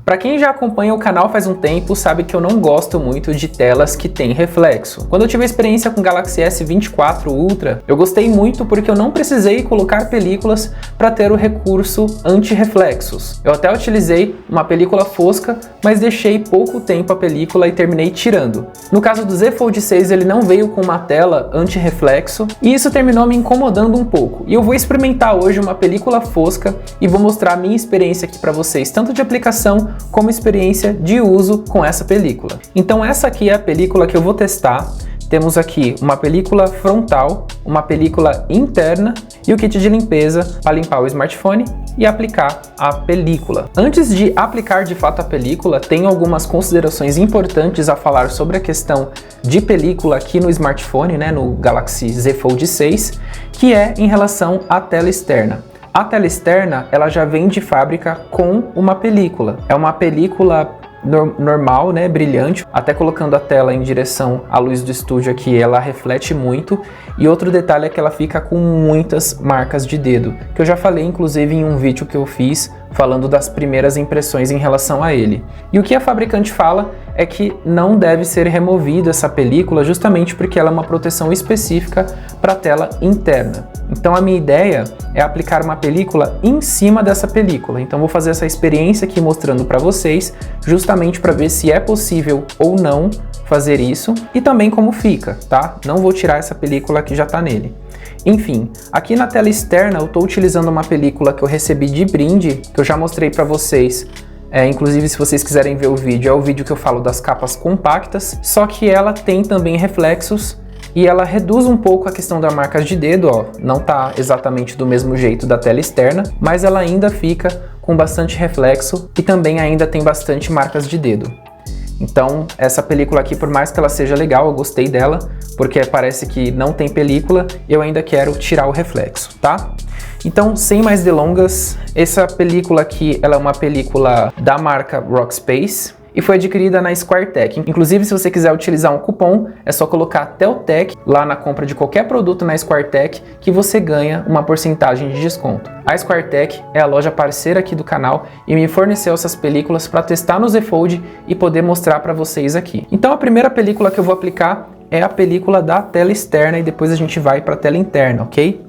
Para quem já acompanha o canal faz um tempo, sabe que eu não gosto muito de telas que têm reflexo. Quando eu tive a experiência com o Galaxy S24 Ultra, eu gostei muito porque eu não precisei colocar películas para ter o recurso anti-reflexos. Eu até utilizei uma película fosca, mas deixei pouco tempo a película e terminei tirando. No caso do Z Fold 6, ele não veio com uma tela anti-reflexo e isso terminou me incomodando um pouco. E eu vou experimentar hoje uma película fosca e vou mostrar a minha experiência aqui para vocês, tanto de aplicação como experiência de uso com essa película. Então essa aqui é a película que eu vou testar. Temos aqui uma película frontal, uma película interna e o kit de limpeza para limpar o smartphone e aplicar a película. Antes de aplicar de fato a película, tenho algumas considerações importantes a falar sobre a questão de película aqui no smartphone, né, no Galaxy Z Fold 6, que é em relação à tela externa. A tela externa, ela já vem de fábrica com uma película. É uma película normal, né, brilhante, até colocando a tela em direção à luz do estúdio aqui, ela reflete muito. E outro detalhe é que ela fica com muitas marcas de dedo, que eu já falei inclusive em um vídeo que eu fiz falando das primeiras impressões em relação a ele. E o que a fabricante fala é que não deve ser removida essa película justamente porque ela é uma proteção específica para a tela interna. Então a minha ideia é aplicar uma película em cima dessa película. Então vou fazer essa experiência aqui mostrando para vocês, justamente para ver se é possível ou não fazer isso e também como fica, tá? Não vou tirar essa película que já está nele. Enfim, aqui na tela externa eu estou utilizando uma película que eu recebi de brinde, que eu já mostrei para vocês. Inclusive, se vocês quiserem ver o vídeo, é o vídeo que eu falo das capas compactas, só que ela tem também reflexos e ela reduz um pouco a questão das marcas de dedo, ó. Não tá exatamente do mesmo jeito da tela externa, mas ela ainda fica com bastante reflexo e também ainda tem bastante marcas de dedo. Então, essa película aqui, por mais que ela seja legal, eu gostei dela, porque parece que não tem película, eu ainda quero tirar o reflexo, tá? Então, sem mais delongas, essa película aqui, ela é uma película da marca Rockspace e foi adquirida na SquareTech. Inclusive, se você quiser utilizar um cupom, é só colocar TELTEC lá na compra de qualquer produto na SquareTech que você ganha uma porcentagem de desconto. A SquareTech é a loja parceira aqui do canal e me forneceu essas películas para testar no Z Fold e poder mostrar para vocês aqui. Então, a primeira película que eu vou aplicar é a película da tela externa e depois a gente vai para a tela interna, ok?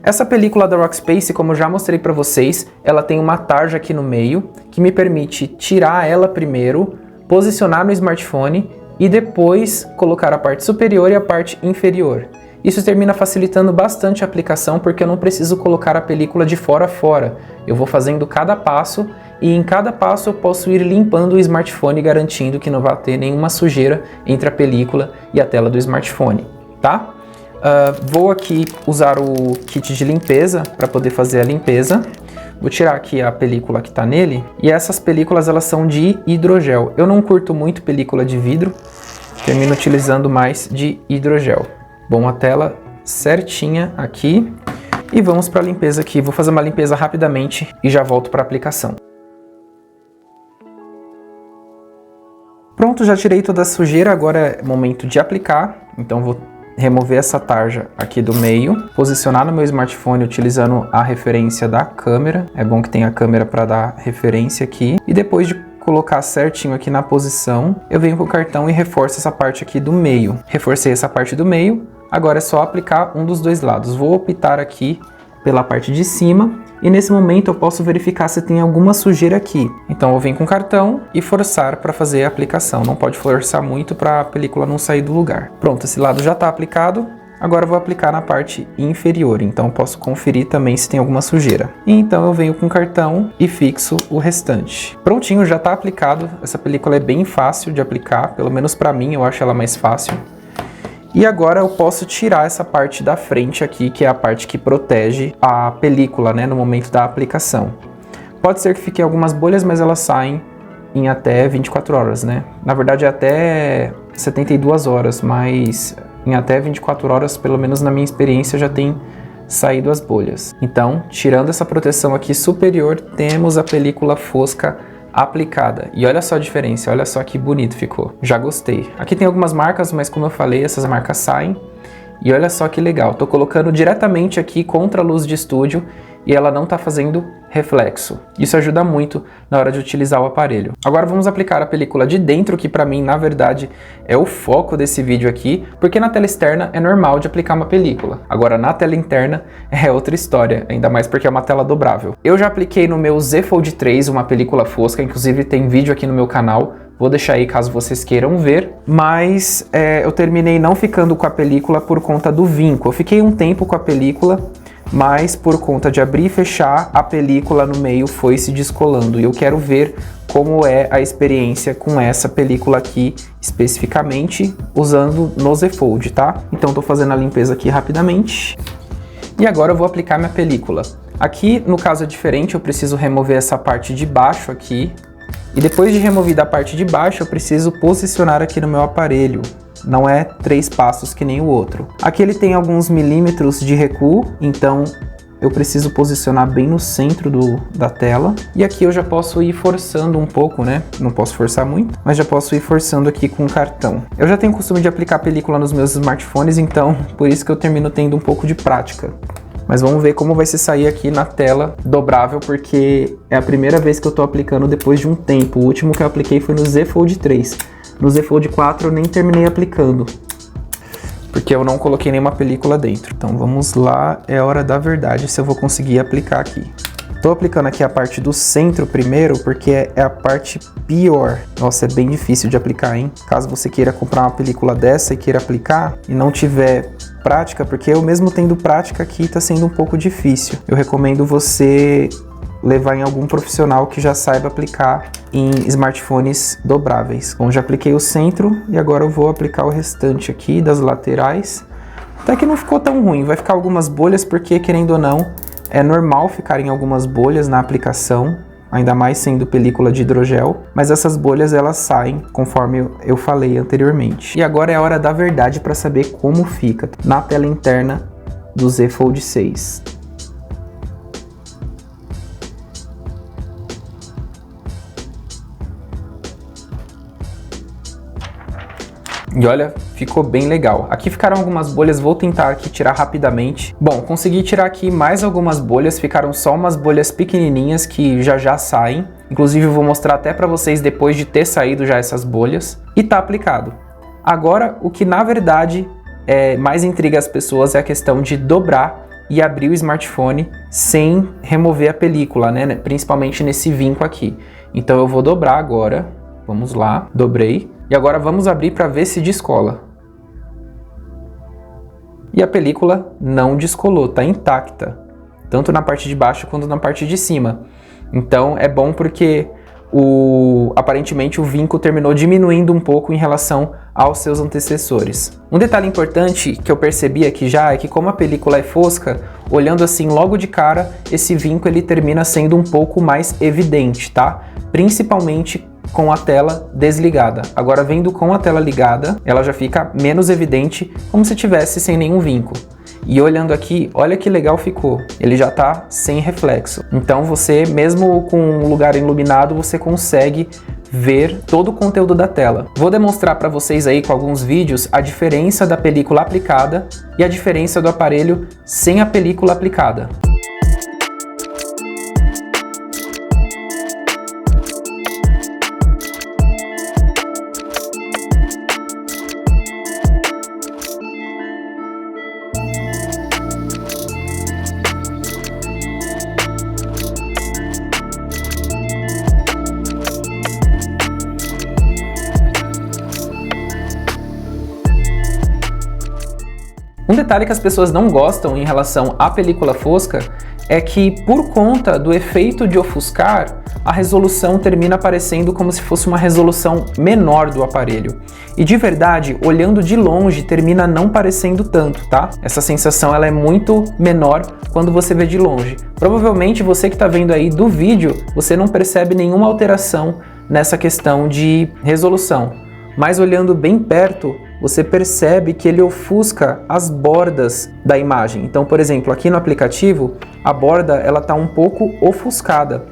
Essa película da Rockspace, como eu já mostrei para vocês, ela tem uma tarja aqui no meio que me permite tirar ela primeiro, posicionar no smartphone e depois colocar a parte superior e a parte inferior. Isso termina facilitando bastante a aplicação porque eu não preciso colocar a película de fora a fora. Eu vou fazendo cada passo e em cada passo eu posso ir limpando o smartphone garantindo que não vai ter nenhuma sujeira entre a película e a tela do smartphone, tá? Vou aqui usar o kit de limpeza para poder fazer a limpeza. Vou tirar aqui a película que está nele. E essas películas elas são de hidrogel. Eu não curto muito película de vidro. Termino utilizando mais de hidrogel. Bom, a tela certinha aqui. E vamos para a limpeza aqui. Vou fazer uma limpeza rapidamente e já volto para a aplicação. Pronto, já tirei toda a sujeira. Agora é momento de aplicar. Então vou remover essa tarja aqui do meio, posicionar no meu smartphone utilizando a referência da câmera. É bom que tenha a câmera para dar referência aqui. E depois de colocar certinho aqui na posição, eu venho com o cartão e reforço essa parte aqui do meio. Reforcei essa parte do meio, agora é só aplicar um dos dois lados. Vou optar aqui pela parte de cima e nesse momento eu posso verificar se tem alguma sujeira aqui. Então eu venho com o cartão e forçar para fazer a aplicação. Não pode forçar muito para a película não sair do lugar. Pronto, esse lado já está aplicado. Agora eu vou aplicar na parte inferior, então eu posso conferir também se tem alguma sujeira. E então eu venho com o cartão e fixo o restante. Prontinho, já está aplicado. Essa película é bem fácil de aplicar, pelo menos para mim eu acho ela mais fácil. E agora eu posso tirar essa parte da frente aqui, que é a parte que protege a película, né, no momento da aplicação. Pode ser que fiquem algumas bolhas, mas elas saem em até 24 horas, né? Na verdade é até 72 horas, mas em até 24 horas, pelo menos na minha experiência, já tem saído as bolhas. Então, tirando essa proteção aqui superior, temos a película fosca aplicada. E olha só a diferença, olha só que bonito ficou. Já gostei. Aqui tem algumas marcas, mas como eu falei, essas marcas saem. E olha só que legal. Tô colocando diretamente aqui contra a luz de estúdio e ela não tá fazendo reflexo. Isso ajuda muito na hora de utilizar o aparelho. Agora vamos aplicar a película de dentro, que para mim, na verdade, é o foco desse vídeo aqui, porque na tela externa é normal de aplicar uma película. Agora na tela interna é outra história, ainda mais porque é uma tela dobrável. Eu já apliquei no meu Z Fold 3 uma película fosca, inclusive tem vídeo aqui no meu canal, vou deixar aí caso vocês queiram ver, mas eu terminei não ficando com a película por conta do vinco. Eu fiquei um tempo com a película, mas por conta de abrir e fechar, a película no meio foi se descolando. E eu quero ver como é a experiência com essa película aqui, especificamente usando no Z Fold, tá? Então tô fazendo a limpeza aqui rapidamente. E agora eu vou aplicar minha película. Aqui, no caso é diferente, eu preciso remover essa parte de baixo aqui. E depois de removida a parte de baixo, eu preciso posicionar aqui no meu aparelho. Não é 3 passos que nem o outro. Aqui ele tem alguns milímetros de recuo, então eu preciso posicionar bem no centro da tela. E aqui eu já posso ir forçando um pouco, né? Não posso forçar muito, mas já posso ir forçando aqui com o cartão. Eu já tenho o costume de aplicar película nos meus smartphones, então por isso que eu termino tendo um pouco de prática. Mas vamos ver como vai se sair aqui na tela dobrável, porque é a primeira vez que eu tô aplicando depois de um tempo. O último que eu apliquei foi no Z Fold 3. No Z Fold 4 eu nem terminei aplicando, porque eu não coloquei nenhuma película dentro. Então vamos lá, é hora da verdade se eu vou conseguir aplicar aqui. Tô aplicando aqui a parte do centro primeiro, porque é a parte pior. Nossa, é bem difícil de aplicar, hein? Caso você queira comprar uma película dessa e queira aplicar e não tiver prática, porque eu mesmo tendo prática aqui tá sendo um pouco difícil. Eu recomendo você levar em algum profissional que já saiba aplicar em smartphones dobráveis. Bom, já apliquei o centro e agora eu vou aplicar o restante aqui das laterais. Até que não ficou tão ruim, vai ficar algumas bolhas porque, querendo ou não, é normal ficarem algumas bolhas na aplicação, ainda mais sendo película de hidrogel, mas essas bolhas elas saem conforme eu falei anteriormente. E agora é a hora da verdade para saber como fica na tela interna do Z Fold 6. E olha, ficou bem legal. Aqui ficaram algumas bolhas, vou tentar aqui tirar rapidamente. Bom, consegui tirar aqui mais algumas bolhas, ficaram só umas bolhas pequenininhas que já saem. Inclusive eu vou mostrar até para vocês depois de ter saído já essas bolhas. E tá aplicado. Agora, o que na verdade mais intriga as pessoas é a questão de dobrar e abrir o smartphone sem remover a película, né? Principalmente nesse vinco aqui. Então eu vou dobrar agora. Vamos lá, dobrei. E agora vamos abrir para ver se descola. E a película não descolou, tá intacta. Tanto na parte de baixo quanto na parte de cima. Então é bom porque aparentemente o vinco terminou diminuindo um pouco em relação aos seus antecessores. Um detalhe importante que eu percebi aqui já é que como a película é fosca, olhando assim logo de cara, esse vinco ele termina sendo um pouco mais evidente, tá? Principalmente com a tela desligada. Agora vendo com a tela ligada, ela já fica menos evidente, como se tivesse sem nenhum vinco. E olhando aqui, olha que legal ficou. Ele já tá sem reflexo. Então você, mesmo com um lugar iluminado, você consegue ver todo o conteúdo da tela. Vou demonstrar para vocês aí com alguns vídeos a diferença da película aplicada e a diferença do aparelho sem a película aplicada. Um detalhe que as pessoas não gostam em relação à película fosca é que, por conta do efeito de ofuscar, a resolução termina aparecendo como se fosse uma resolução menor do aparelho. E de verdade, olhando de longe, termina não parecendo tanto, tá? Essa sensação ela é muito menor quando você vê de longe. Provavelmente você que está vendo aí do vídeo, você não percebe nenhuma alteração nessa questão de resolução. Mas olhando bem perto, você percebe que ele ofusca as bordas da imagem. Então, por exemplo, aqui no aplicativo, a borda ela está um pouco ofuscada,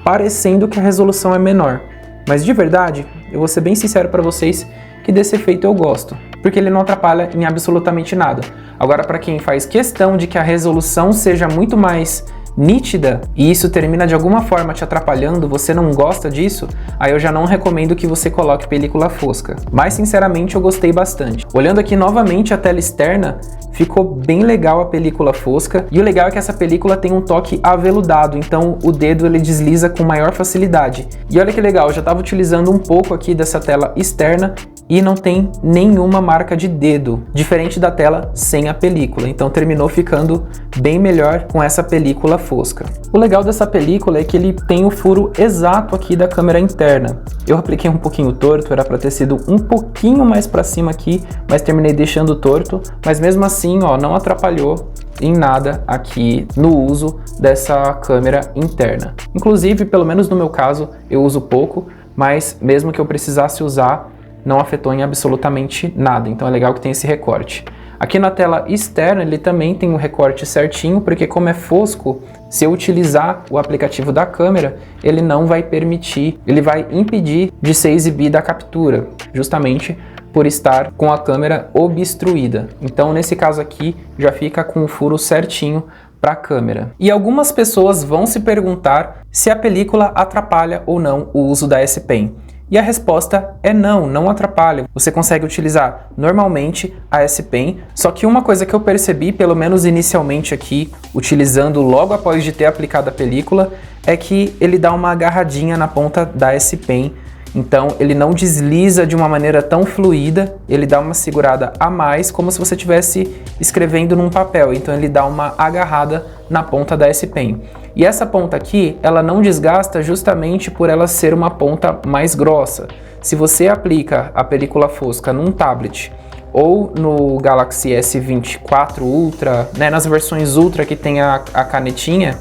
parecendo que a resolução é menor. Mas de verdade, eu vou ser bem sincero para vocês que desse efeito eu gosto, porque ele não atrapalha em absolutamente nada. Agora, para quem faz questão de que a resolução seja muito mais nítida e isso termina de alguma forma te atrapalhando, você não gosta disso, aí eu já não recomendo que você coloque película fosca. Mas sinceramente eu gostei bastante. Olhando aqui novamente a tela externa, ficou bem legal a película fosca e o legal é que essa película tem um toque aveludado, então o dedo ele desliza com maior facilidade. E olha que legal, eu já estava utilizando um pouco aqui dessa tela externa e não tem nenhuma marca de dedo, diferente da tela sem a película, então terminou ficando bem melhor com essa película fosca. O legal dessa película é que ele tem o furo exato aqui da câmera interna. Eu apliquei um pouquinho torto, era para ter sido um pouquinho mais para cima aqui, mas terminei deixando torto, mas mesmo assim, ó, não atrapalhou em nada aqui no uso dessa câmera interna. Inclusive, pelo menos no meu caso, eu uso pouco, mas mesmo que eu precisasse usar, não afetou em absolutamente nada, então é legal que tem esse recorte. Aqui na tela externa ele também tem um recorte certinho, porque como é fosco, se eu utilizar o aplicativo da câmera, ele não vai permitir, ele vai impedir de ser exibida a captura, justamente por estar com a câmera obstruída. Então nesse caso aqui já fica com o furo certinho para a câmera. E algumas pessoas vão se perguntar se a película atrapalha ou não o uso da S Pen. E a resposta é não, não atrapalha. Você consegue utilizar normalmente a S Pen, só que uma coisa que eu percebi, pelo menos inicialmente aqui, utilizando logo após de ter aplicado a película, é que ele dá uma agarradinha na ponta da S Pen. Então ele não desliza de uma maneira tão fluida, ele dá uma segurada a mais, como se você estivesse escrevendo num papel. Então ele dá uma agarrada na ponta da S Pen. E essa ponta aqui, ela não desgasta justamente por ela ser uma ponta mais grossa. Se você aplica a película fosca num tablet ou no Galaxy S24 Ultra, né, nas versões Ultra que tem a canetinha,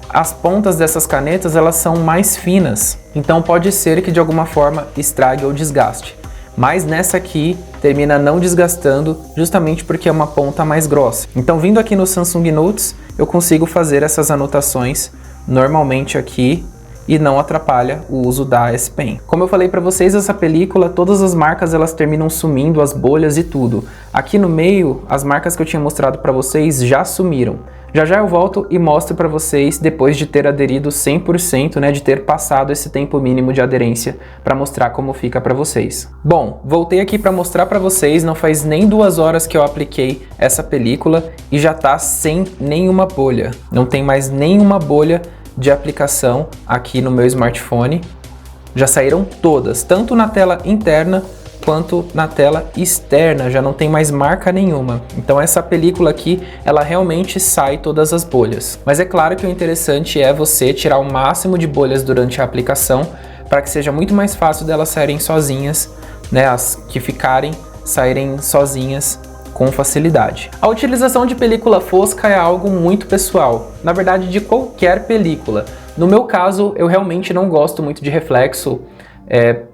as pontas dessas canetas elas são mais finas, então pode ser que de alguma forma estrague ou desgaste. Mas nessa aqui termina não desgastando justamente porque é uma ponta mais grossa. Então vindo aqui no Samsung Notes eu consigo fazer essas anotações normalmente aqui e não atrapalha o uso da S Pen. Como eu falei para vocês, essa película, todas as marcas elas terminam sumindo, as bolhas e tudo. Aqui no meio, as marcas que eu tinha mostrado para vocês já sumiram. Já já eu volto e mostro para vocês depois de ter aderido 100%, né, de ter passado esse tempo mínimo de aderência para mostrar como fica para vocês. Bom, voltei aqui para mostrar para vocês, não faz nem 2 horas que eu apliquei essa película e já tá sem nenhuma bolha. Não tem mais nenhuma bolha de aplicação aqui no meu smartphone. Já saíram todas, tanto na tela interna quanto na tela externa, já não tem mais marca nenhuma. Então essa película aqui, ela realmente sai todas as bolhas. Mas é claro que o interessante é você tirar o máximo de bolhas durante a aplicação, para que seja muito mais fácil delas saírem sozinhas, né, as que saírem sozinhas com facilidade. A utilização de película fosca é algo muito pessoal, na verdade de qualquer película. No meu caso, eu realmente não gosto muito de reflexo.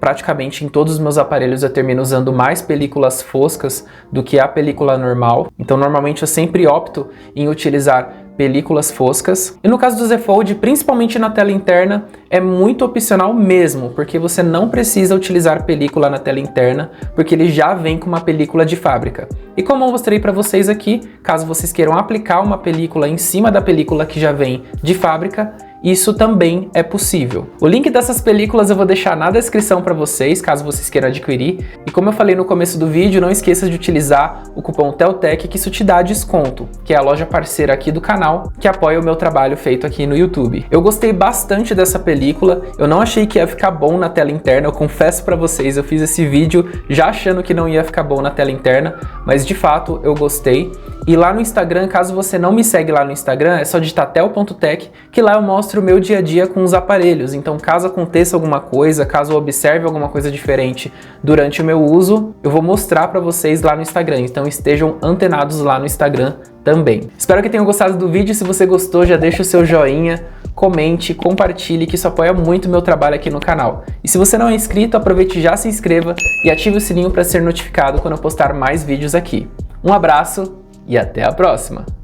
Praticamente em todos os meus aparelhos eu termino usando mais películas foscas do que a película normal. Então normalmente eu sempre opto em utilizar películas foscas. E no caso do Z Fold, principalmente na tela interna, é muito opcional mesmo, porque você não precisa utilizar película na tela interna, porque ele já vem com uma película de fábrica. E como eu mostrei para vocês aqui, caso vocês queiram aplicar uma película em cima da película que já vem de fábrica, isso também é possível. O link dessas películas eu vou deixar na descrição para vocês, caso vocês queiram adquirir. E como eu falei no começo do vídeo, não esqueça de utilizar o cupom TELTEC, que isso te dá desconto, que é a loja parceira aqui do canal, que apoia o meu trabalho feito aqui no YouTube. Eu gostei bastante dessa película, eu não achei que ia ficar bom na tela interna, eu confesso para vocês, eu fiz esse vídeo já achando que não ia ficar bom na tela interna, mas de fato eu gostei. E lá no Instagram, caso você não me segue lá no Instagram, é só digitar tel.tech, que lá eu mostro o meu dia a dia com os aparelhos. Então caso aconteça alguma coisa, caso eu observe alguma coisa diferente durante o meu uso, eu vou mostrar para vocês lá no Instagram. Então estejam antenados lá no Instagram também. Espero que tenham gostado do vídeo. Se você gostou, já deixa o seu joinha, comente, compartilhe, que isso apoia muito o meu trabalho aqui no canal. E se você não é inscrito, aproveite e já se inscreva e ative o sininho para ser notificado quando eu postar mais vídeos aqui. Um abraço e até a próxima!